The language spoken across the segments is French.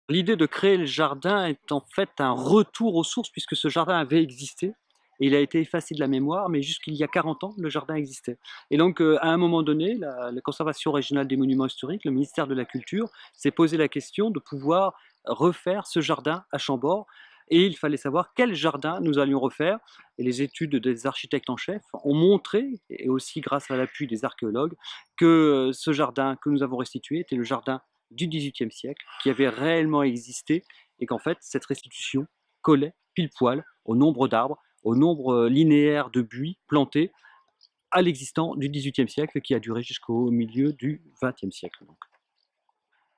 L'idée de créer le jardin est en fait un retour aux sources puisque ce jardin avait existé et il a été effacé de la mémoire, mais jusqu'il y a 40 ans, le jardin existait. Et donc, à un moment donné, la conservation régionale des monuments historiques, le ministère de la Culture, s'est posé la question de pouvoir refaire ce jardin à Chambord et il fallait savoir quel jardin nous allions refaire. Et les études des architectes en chef ont montré, et aussi grâce à l'appui des archéologues, que ce jardin que nous avons restitué était le jardin du XVIIIe siècle, qui avait réellement existé, et qu'en fait, cette restitution collait pile poil au nombre d'arbres, au nombre linéaire de buis plantés à l'existant du XVIIIe siècle, qui a duré jusqu'au milieu du XXe siècle. Donc.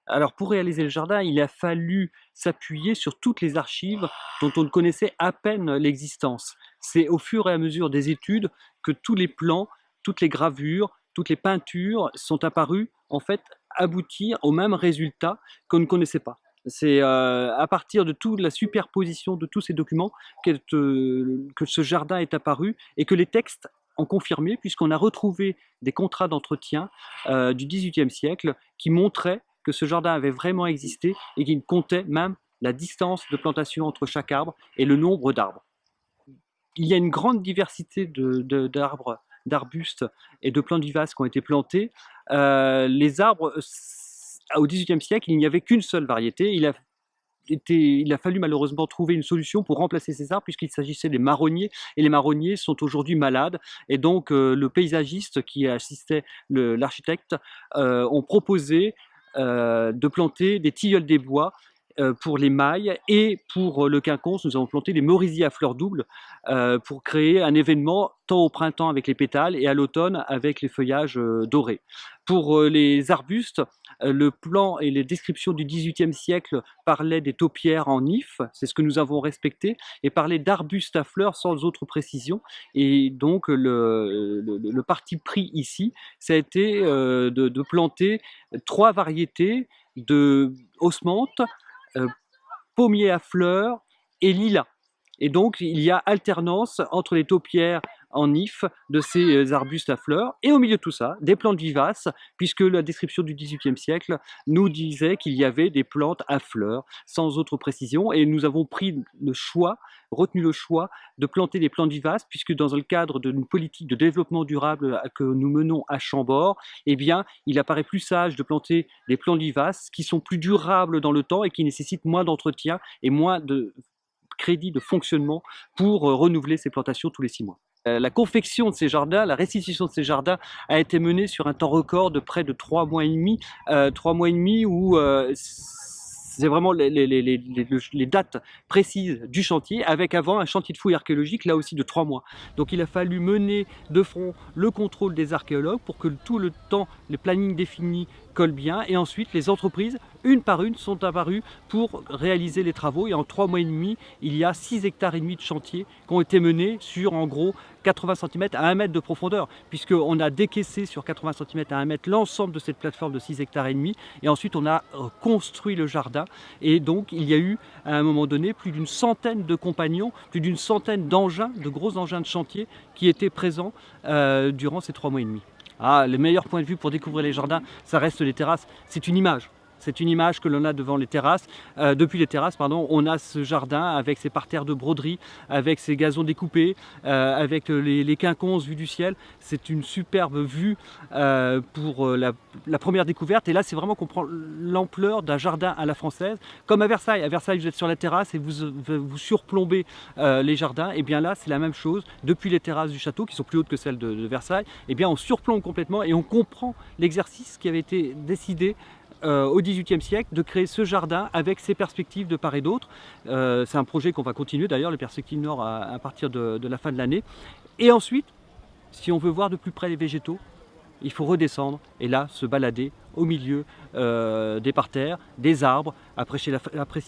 Alors pour réaliser le jardin, il a fallu s'appuyer sur toutes les archives dont on ne connaissait à peine l'existence. C'est au fur et à mesure des études que tous les plans, toutes les gravures, toutes les peintures sont apparues, en fait, aboutir au même résultat qu'on ne connaissait pas. C'est à partir de toute la superposition de tous ces documents que ce jardin est apparu et que les textes ont confirmé, puisqu'on a retrouvé des contrats d'entretien du XVIIIe siècle qui montraient que ce jardin avait vraiment existé et qu'il comptait même la distance de plantation entre chaque arbre et le nombre d'arbres. Il y a une grande diversité d'arbres, d'arbustes et de plantes vivaces qui ont été plantés. Les arbres, au XVIIIe siècle, il n'y avait qu'une seule variété. Il a fallu malheureusement trouver une solution pour remplacer ces arbres puisqu'il s'agissait des marronniers et les marronniers sont aujourd'hui malades et donc le paysagiste qui assistait l'architecte ont proposé de planter des tilleuls des bois pour les mailles et pour le quinconce, nous avons planté des merisiers à fleurs doubles pour créer un événement tant au printemps avec les pétales et à l'automne avec les feuillages dorés. Pour les arbustes, le plan et les descriptions du XVIIIe siècle parlaient des taupières en if, c'est ce que nous avons respecté, et parlaient d'arbustes à fleurs sans autre précision. Et donc le parti pris ici, ça a été de planter 3 variétés de osmantes, euh, pommier à fleurs et lilas. Et donc, il y a alternance entre les taupières en if de ces arbustes à fleurs et au milieu de tout ça, des plantes vivaces, puisque la description du XVIIIe siècle nous disait qu'il y avait des plantes à fleurs, sans autre précision, et nous avons retenu le choix de planter des plantes vivaces, puisque dans le cadre d'une politique de développement durable que nous menons à Chambord, eh bien, il apparaît plus sage de planter des plantes vivaces qui sont plus durables dans le temps et qui nécessitent moins d'entretien et moins de crédit de fonctionnement pour renouveler ces plantations tous les 6 mois. La confection de ces jardins, la restitution de ces jardins a été menée sur un temps record de près de 3 mois et demi, 3 mois et demi où c'est vraiment les dates précises du chantier, avec avant un chantier de fouilles archéologiques, là aussi de 3 mois. Donc il a fallu mener de front le contrôle des archéologues pour que tout le temps, les plannings définis collent bien, et ensuite les entreprises, une par une, sont apparues pour réaliser les travaux, et en 3 mois et demi, il y a 6 hectares et demi de chantier qui ont été menés sur en gros 80 cm à 1 mètre de profondeur, puisqu'on a décaissé sur 80 cm à 1 mètre l'ensemble de cette plateforme de 6 hectares et demi, et ensuite on a construit le jardin, et donc il y a eu à un moment donné plus d'une centaine de compagnons, plus d'une centaine d'engins, de gros engins de chantier qui étaient présents durant ces 3 mois et demi. Ah, le meilleur point de vue pour découvrir les jardins, ça reste les terrasses. C'est une image. C'est une image que l'on a devant les terrasses. Depuis les terrasses, pardon, on a ce jardin avec ses parterres de broderie, avec ses gazons découpés, avec les quinconces vues du ciel. C'est une superbe vue pour la première découverte. Et là, c'est vraiment qu'on prend l'ampleur d'un jardin à la française. Comme à Versailles. À Versailles, vous êtes sur la terrasse et vous surplombez les jardins. Et bien là, c'est la même chose. Depuis les terrasses du château, qui sont plus hautes que celles de Versailles, et bien on surplombe complètement et on comprend l'exercice qui avait été décidé au XVIIIe siècle de créer ce jardin avec ses perspectives de part et d'autre. C'est un projet qu'on va continuer d'ailleurs, les perspectives nord à partir de la fin de l'année. Et ensuite, si on veut voir de plus près les végétaux, il faut redescendre et là se balader au milieu des parterres, des arbres, apprécier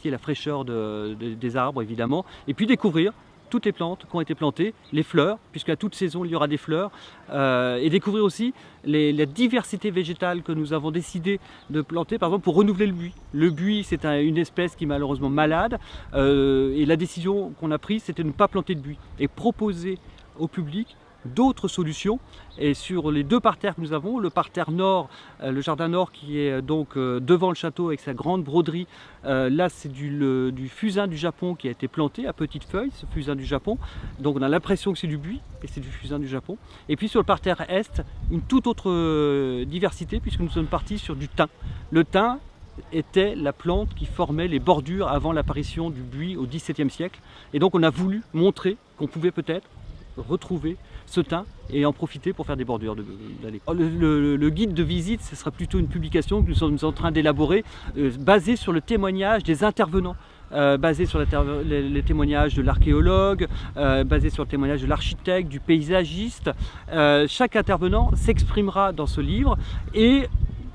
la fraîcheur des arbres évidemment, et puis découvrir toutes les plantes qui ont été plantées, les fleurs, puisqu'à toute saison il y aura des fleurs, et découvrir aussi la diversité végétale que nous avons décidé de planter, par exemple pour renouveler le buis. Le buis, c'est une espèce qui est malheureusement malade, et la décision qu'on a prise, c'était de ne pas planter de buis, et proposer au public d'autres solutions. Et sur les deux parterres que nous avons, le parterre nord, le jardin nord qui est donc devant le château avec sa grande broderie, là c'est du fusain du Japon qui a été planté à petites feuilles, ce fusain du Japon. Donc on a l'impression que c'est du buis et c'est du fusain du Japon. Et puis sur le parterre est, une toute autre diversité puisque nous sommes partis sur du thym. Le thym était la plante qui formait les bordures avant l'apparition du buis au XVIIe siècle. Et donc on a voulu montrer qu'on pouvait peut-être retrouver ce thym et en profiter pour faire des bordures d'allées. Le guide de visite, ce sera plutôt une publication que nous sommes en train d'élaborer, basée sur le témoignage des intervenants. Basé sur les témoignages de l'archéologue, basé sur le témoignage de l'architecte, du paysagiste. Chaque intervenant s'exprimera dans ce livre et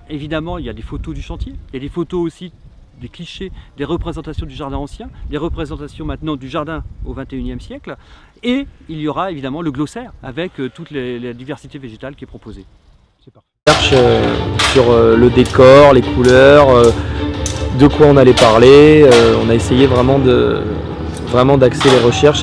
évidemment il y a des photos du chantier, il y a des photos aussi des clichés, des représentations du jardin ancien, des représentations maintenant du jardin au XXIe siècle, et il y aura évidemment le glossaire avec toute la diversité végétale qui est proposée. C'est parfait. Sur le décor, les couleurs, de quoi on allait parler, on a essayé vraiment d'axer les recherches.